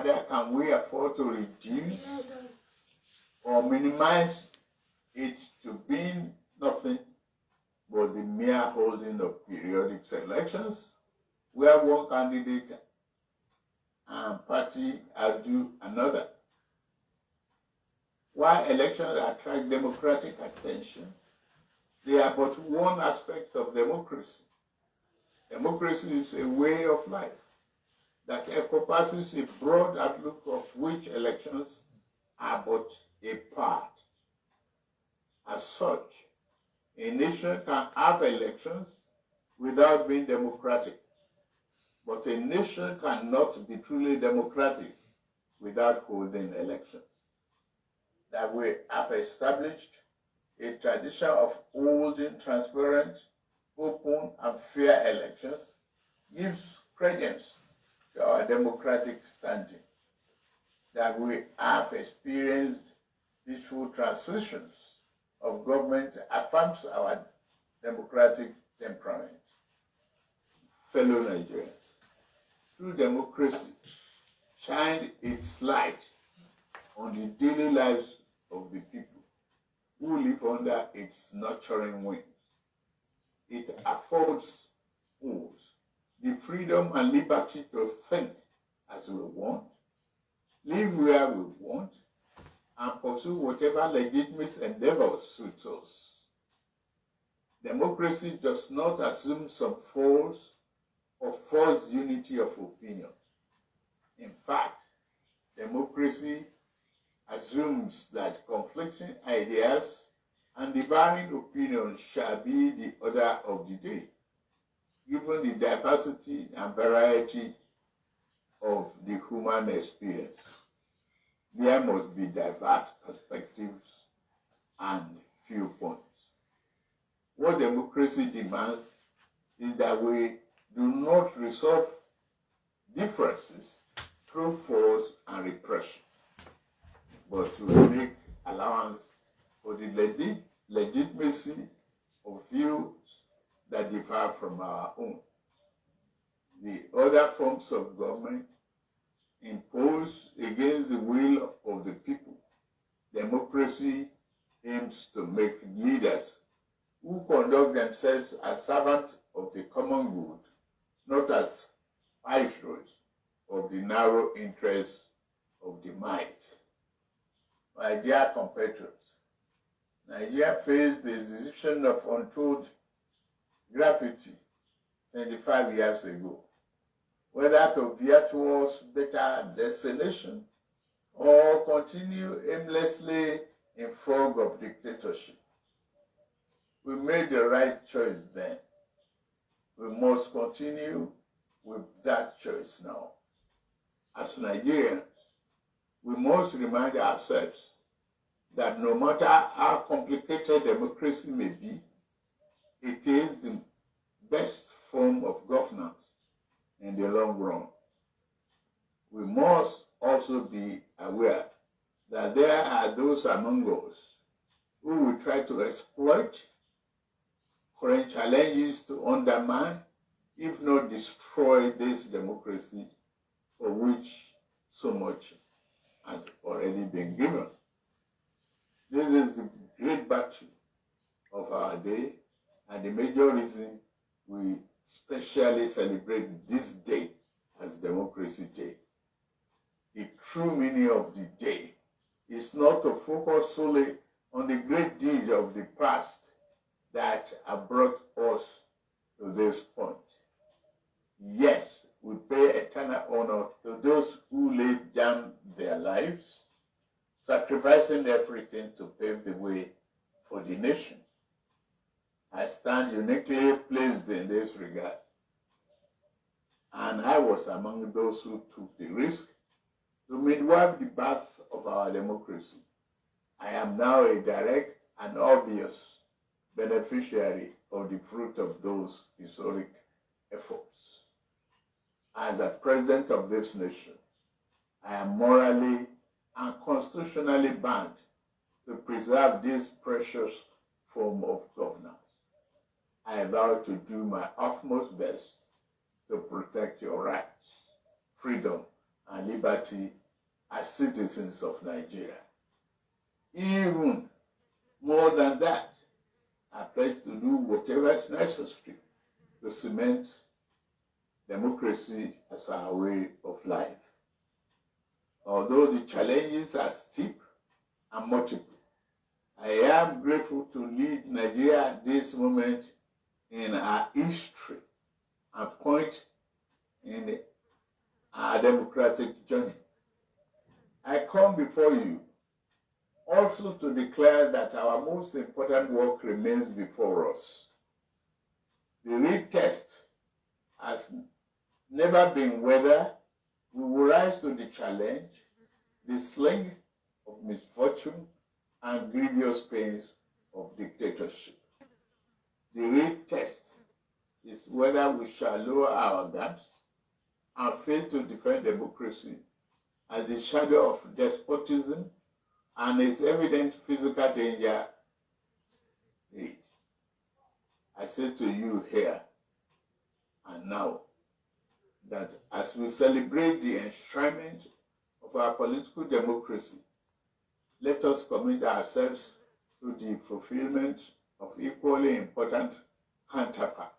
neither can we afford to reduce or minimize it to being nothing but the mere holding of periodic elections where one candidate and party outdo another. While elections attract democratic attention, they are but one aspect of democracy. Democracy is a way of life that encompasses a broad outlook of which elections are but a part. As such, a nation can have elections without being democratic, but a nation cannot be truly democratic without holding elections. That we have established a tradition of holding transparent, open, and fair elections gives credence to our democratic standing. That we have experienced peaceful transitions of government affirms our democratic temperament. Fellow Nigerians, true democracy shined its light on the daily lives of the people who live under its nurturing wings. It affords us the freedom and liberty to think as we want, live where we want, and pursue whatever legitimate endeavors suits us. Democracy does not assume some false or false unity of opinion. In fact, democracy assumes that conflicting ideas and differing opinions shall be the order of the day, given the diversity and variety of the human experience. There must be diverse perspectives and viewpoints. What democracy demands is that we do not resolve differences through force and repression, but to make allowance for the legitimacy of views that differ from our own. The other forms of government imposed against the will of the people. Democracy aims to make leaders who conduct themselves as servants of the common good, not as viceroys of the narrow interests of the might. My dear compatriots, Nigeria faced the decision of untold gravity 25 years ago, whether to veer towards better destination or continue aimlessly in fog of dictatorship. We made the right choice then. We must continue with that choice now. As Nigerians, we must remind ourselves that no matter how complicated democracy may be, it is the best form of governance in the long run. We must also be aware that there are those among us who will try to exploit current challenges to undermine, if not destroy, this democracy for which so much has already been given. This is the great battle of our day, and the major reason we specially celebrate this day as Democracy Day. The true meaning of the day is not to focus solely on the great deeds of the past that have brought us to this point. Yes, we pay eternal honor to those who laid down their lives, sacrificing everything to pave the way for the nation. I stand uniquely placed in this regard, and I was among those who took the risk to midwife the birth of our democracy. I am now a direct and obvious beneficiary of the fruit of those historic efforts. As a president of this nation, I am morally and constitutionally bound to preserve this precious form of governance. I vow to do my utmost best to protect your rights, freedom, and liberty as citizens of Nigeria. Even more than that, I pledge to do whatever is necessary to cement democracy as our way of life. Although the challenges are steep and multiple, I am grateful to lead Nigeria at this moment in our history and point in our democratic journey. I come before you also to declare that our most important work remains before us. The real test has never been whether we will rise to the challenge, the sling of misfortune and grievous pains of dictatorship. The real test is whether we shall lower our guards and fail to defend democracy as the shadow of despotism and its evident physical danger lead. I say to you here and now that as we celebrate the enshrinement of our political democracy, let us commit ourselves to the fulfillment of equally important counterpart,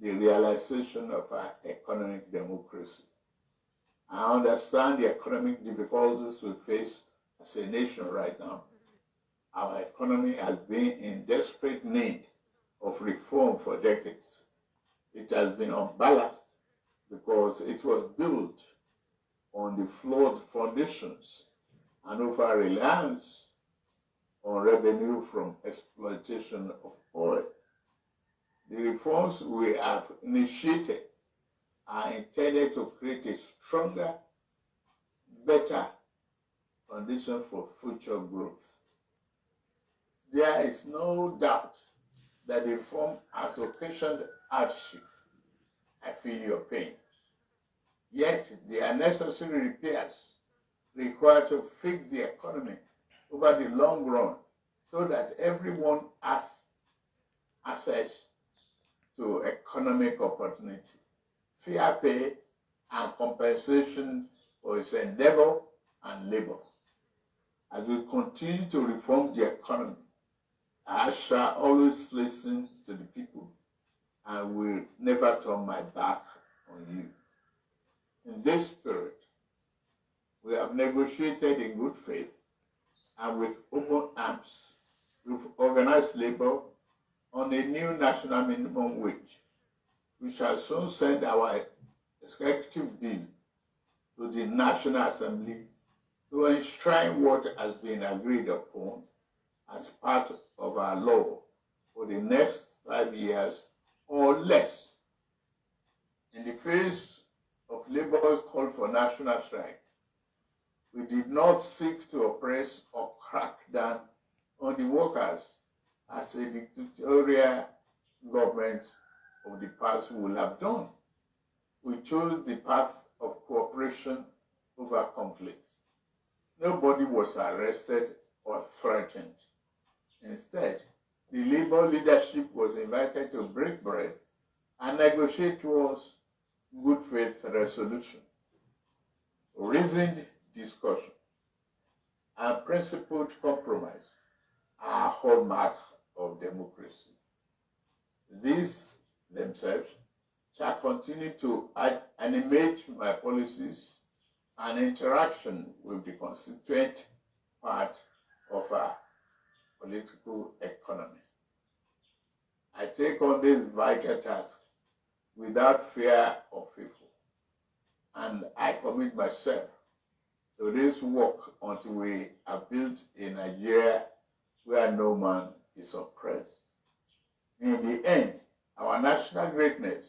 the realization of our economic democracy. I understand the economic difficulties we face as a nation right now. Our economy has been in desperate need of reform for decades. It has been unbalanced because it was built on the flawed foundations and over reliance on revenue from exploitation of oil. The reforms we have initiated are intended to create a stronger, better condition for future growth. There is no doubt that the reform has occasioned hardship. I feel your pain. Yet, the unnecessary repairs required to fix the economy over the long run so that everyone has access to economic opportunity, fair pay, and compensation for its endeavor and labor. As we continue to reform the economy, I shall always listen to the people and will never turn my back on you. In this spirit, we have negotiated in good faith and with open arms with organized labor on a new national minimum wage. We shall soon send our executive bill to the National Assembly to enshrine what has been agreed upon as part of our law for the next 5 years or less. In the face of labor's call for national strike, we did not seek to oppress or crack down on the workers as a dictatorial government of the past would have done. We chose the path of cooperation over conflict. Nobody was arrested or threatened. Instead, the labor leadership was invited to break bread and negotiate towards good faith resolution, reasoned discussion, and principled compromise are hallmarks of democracy. These themselves shall continue to animate my policies and interaction with the constituent part of our political economy. I take on this vital task without fear or favor, and I commit myself to this work until we have built a Nigeria where no man is oppressed. In the end, our national greatness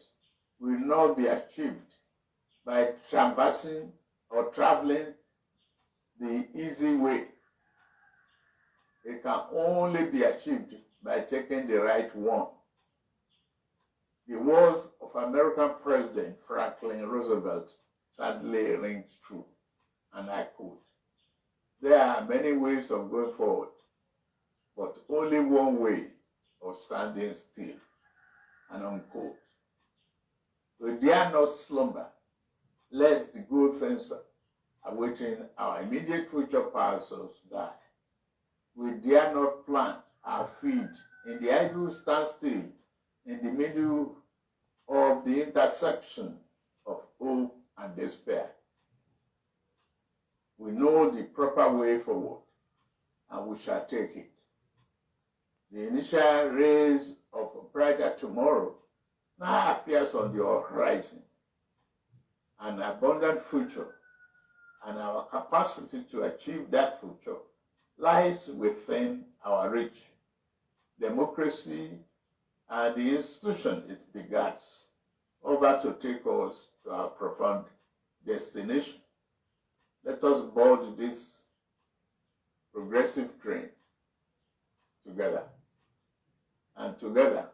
will not be achieved by traversing or traveling the easy way. It can only be achieved by taking the right one. The words of American President Franklin Roosevelt sadly rings true, and I quote, "There are many ways of going forward, but only one way of standing still," and unquote. We dare not slumber, lest the good things awaiting our immediate future pass us by. We dare not plant our feet in the idle standstill in the middle of the intersection of hope and despair. We know the proper way forward, and we shall take it. The initial rays of a brighter tomorrow now appears on the horizon. An abundant future and our capacity to achieve that future lies within our reach. Democracy and the institution it begets over to take us to our profound destination. Let us board this progressive train together. And together,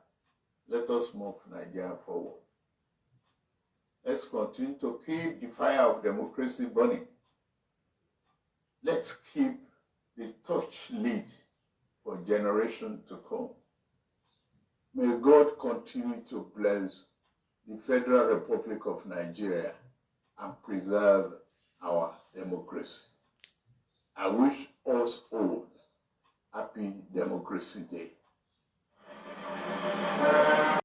let us move Nigeria forward. Let's continue to keep the fire of democracy burning. Let's keep the torch lit for generations to come. May God continue to bless the Federal Republic of Nigeria and preserve our democracy. I wish us all happy Democracy Day.